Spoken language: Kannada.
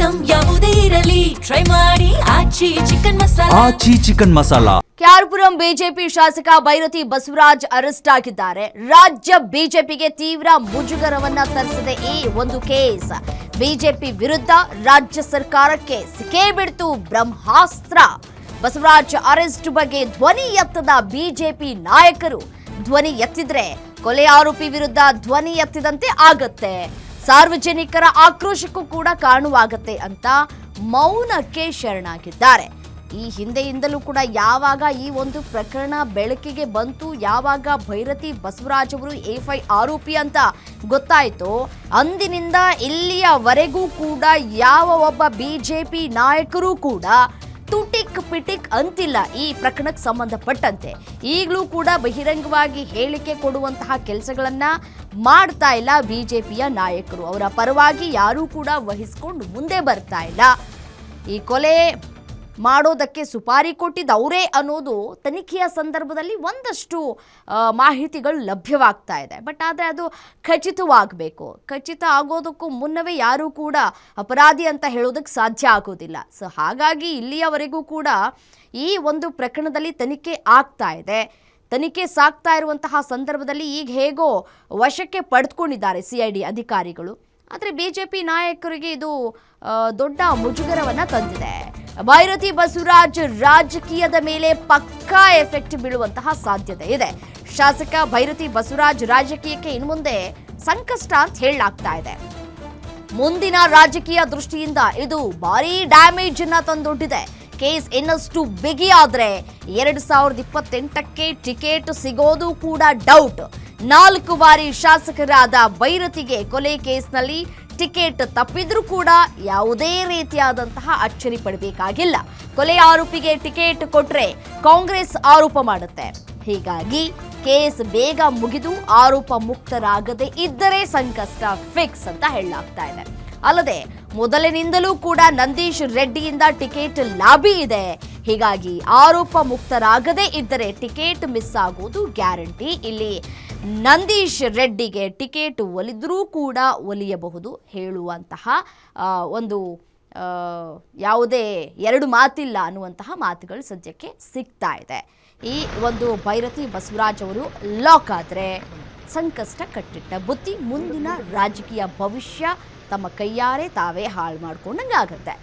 ಐಟಂ ಯಾವುದೇ ಇರಲಿ ಟ್ರೈ ಮಾಡಿ ಆಚಿ ಚಿಕನ್ ಮಸಾಲಾ. ಕ್ಯಾರ್ಪುರಂ ಬಿಜೆಪಿ ಶಾಸಕ ಭೈರತಿ ಬಸವರಾಜ್ ಅರೆಸ್ಟ್ ಆಗಿದ್ದಾರೆ. ರಾಜ್ಯ ಬಿಜೆಪಿಗೆ ತೀವ್ರ ಮುಜುಗರವನ್ನ ತರಿಸಿದೆ ಈ ಒಂದು ಕೇಸ್. ಬಿಜೆಪಿ ವಿರುದ್ಧ ರಾಜ್ಯ ಸರ್ಕಾರಕ್ಕೆ ಸಿಕ್ಕೇ ಬಿಡ್ತು ಬ್ರಹ್ಮಾಸ್ತ್ರ. ಬಸವರಾಜ್ ಅರೆಸ್ಟ್ ಬಗ್ಗೆ ಧ್ವನಿ ಎತ್ತದ ಬಿಜೆಪಿ ನಾಯಕರು. ಧ್ವನಿ ಎತ್ತಿದ್ರೆ ಕೊಲೆ ಆರೋಪಿ ವಿರುದ್ಧ ಧ್ವನಿ ಎತ್ತಿದಂತೆ ಆಗತ್ತೆ, ಸಾರ್ವಜನಿಕರ ಆಕ್ರೋಶಕ್ಕೂ ಕೂಡ ಕಾರಣವಾಗತ್ತೆ ಅಂತ ಮೌನಕ್ಕೆ ಶರಣಾಗಿದ್ದಾರೆ. ಈ ಹಿಂದೆಯಿಂದಲೂ ಕೂಡ ಯಾವಾಗ ಈ ಒಂದು ಪ್ರಕರಣ ಬೆಳಕಿಗೆ ಬಂತು, ಯಾವಾಗ ಭೈರತಿ ಬಸವರಾಜ್ ಅವರು ಎಫ್ಐ ಆರೋಪಿ ಅಂತ ಗೊತ್ತಾಯಿತು, ಅಂದಿನಿಂದ ಇಲ್ಲಿಯವರೆಗೂ ಕೂಡ ಯಾವ ಒಬ್ಬ ಬಿಜೆಪಿ ನಾಯಕರು ಕೂಡ ತುಟಿಕ್ ಪಿಟಿಕ್ ಅಂತಿಲ್ಲ ಈ ಪ್ರಕರಣಕ್ಕೆ ಸಂಬಂಧಪಟ್ಟಂತೆ. ಈಗಲೂ ಕೂಡ ಬಹಿರಂಗವಾಗಿ ಹೇಳಿಕೆ ಕೊಡುವಂತಹ ಕೆಲಸಗಳನ್ನ ಮಾಡ್ತಾ ಇಲ್ಲ ಬಿಜೆಪಿಯ ನಾಯಕರು. ಅವರ ಪರವಾಗಿ ಯಾರೂ ಕೂಡ ವಹಿಸ್ಕೊಂಡು ಮುಂದೆ ಬರ್ತಾ ಇಲ್ಲ. ಈ ಕೊಲೆ ಮಾಡೋದಕ್ಕೆ ಸುಪಾರಿ ಕೊಟ್ಟಿದ್ದು ಅವರೇ ಅನ್ನೋದು ತನಿಖೆಯ ಸಂದರ್ಭದಲ್ಲಿ ಒಂದಷ್ಟು ಮಾಹಿತಿಗಳು ಲಭ್ಯವಾಗ್ತಾ ಇದೆ. ಬಟ್ ಆದರೆ ಅದು ಖಚಿತವಾಗಬೇಕು. ಖಚಿತ ಆಗೋದಕ್ಕೂ ಮುನ್ನವೇ ಯಾರೂ ಕೂಡ ಅಪರಾಧಿ ಅಂತ ಹೇಳೋದಕ್ಕೆ ಸಾಧ್ಯ ಆಗೋದಿಲ್ಲ. ಸೊ ಹಾಗಾಗಿ ಇಲ್ಲಿಯವರೆಗೂ ಕೂಡ ಈ ಒಂದು ಪ್ರಕರಣದಲ್ಲಿ ತನಿಖೆ ಆಗ್ತಾ ಇದೆ. ತನಿಖೆ ಸಾಗ್ತಾ ಇರುವಂತಹ ಸಂದರ್ಭದಲ್ಲಿ ಈಗ ಹೇಗೋ ವಶಕ್ಕೆ ಪಡೆದುಕೊಂಡಿದ್ದಾರೆ CID ಅಧಿಕಾರಿಗಳು. ಆದರೆ ಬಿಜೆಪಿ ನಾಯಕರಿಗೆ ಇದು ದೊಡ್ಡ ಮುಜುಗರವನ್ನು ತಂದಿದೆ. ಭೈರತಿ ಬಸವರಾಜ್ ರಾಜಕೀಯದ ಮೇಲೆ ಪಕ್ಕಾ ಎಫೆಕ್ಟ್ ಬೀಳುವಂತಹ ಸಾಧ್ಯತೆ ಇದೆ. ಶಾಸಕ ಭೈರತಿ ಬಸವರಾಜ್ ರಾಜಕೀಯಕ್ಕೆ ಇನ್ನು ಮುಂದೆ ಸಂಕಷ್ಟ ಅಂತ ಹೇಳಲಾಗ್ತಾ ಇದೆ. ಮುಂದಿನ ರಾಜಕೀಯ ದೃಷ್ಟಿಯಿಂದ ಇದು ಭಾರೀ ಡ್ಯಾಮೇಜ್ ಅನ್ನ ತಂದೊಡ್ಡಿದೆ. ಕೇಸ್ ಇನ್ನಷ್ಟು ಬಿಗಿಯಾದ್ರೆ 2028ಕ್ಕೆ ಟಿಕೆಟ್ ಸಿಗೋದು ಕೂಡ ಡೌಟ್. 4 ಬಾರಿ ಶಾಸಕರಾದ ಭೈರತಿಗೆ ಕೊಲೆ ಕೇಸ್ನಲ್ಲಿ ಟಿಕೆಟ್ ತಪ್ಪಿದ್ರೂ ಕೂಡ ಯಾವುದೇ ರೀತಿಯಾದಂತಹ ಅಚ್ಚರಿ ಪಡಬೇಕಾಗಿಲ್ಲ. ಕೊಲೆ ಆರೋಪಿಗೆ ಟಿಕೆಟ್ ಕೊಟ್ರೆ ಕಾಂಗ್ರೆಸ್ ಆರೋಪ ಮಾಡುತ್ತೆ. ಹೀಗಾಗಿ ಕೇಸ್ ಬೇಗ ಮುಗಿದು ಆರೋಪ ಮುಕ್ತರಾಗದೆ ಇದ್ದರೆ ಸಂಕಷ್ಟ ಫಿಕ್ಸ್ ಅಂತ ಹೇಳಲಾಗ್ತಾ ಇದೆ. ಅಲ್ಲದೆ ಮೊದಲಿನಿಂದಲೂ ಕೂಡ ನಂದೀಶ್ ರೆಡ್ಡಿಯಿಂದ ಟಿಕೆಟ್ ಲಾಬಿ ಇದೆ. ಹೀಗಾಗಿ ಆರೋಪ ಮುಕ್ತರಾಗದೇ ಇದ್ದರೆ ಟಿಕೆಟ್ ಮಿಸ್ ಆಗೋದು ಗ್ಯಾರಂಟಿ. ಇಲ್ಲಿ ನಂದೀಶ್ ರೆಡ್ಡಿಗೆ ಟಿಕೆಟ್ ಒಲಿದ್ರೂ ಕೂಡ ಒಲಿಯಬಹುದು ಹೇಳುವಂತಹ ಒಂದು ಯಾವುದೇ ಎರಡು ಮಾತಿಲ್ಲ ಅನ್ನುವಂತಹ ಮಾತುಗಳು ಸದ್ಯಕ್ಕೆ ಸಿಗ್ತಾ ಇದೆ. ಈ ಒಂದು ಭೈರತಿ ಬಸವರಾಜ್ ಅವರು ಲಾಕ್ ಆದರೆ ಸಂಕಷ್ಟ ಕಟ್ಟಿಟ್ಟ ಬುತ್ತಿ. ಮುಂದಿನ ರಾಜಕೀಯ ಭವಿಷ್ಯ ತಮ್ಮ ಕೈಯಾರೆ ತಾವೇ ಹಾಳು ಮಾಡ್ಕೊಂಡಂಗೆ ಆಗುತ್ತೆ.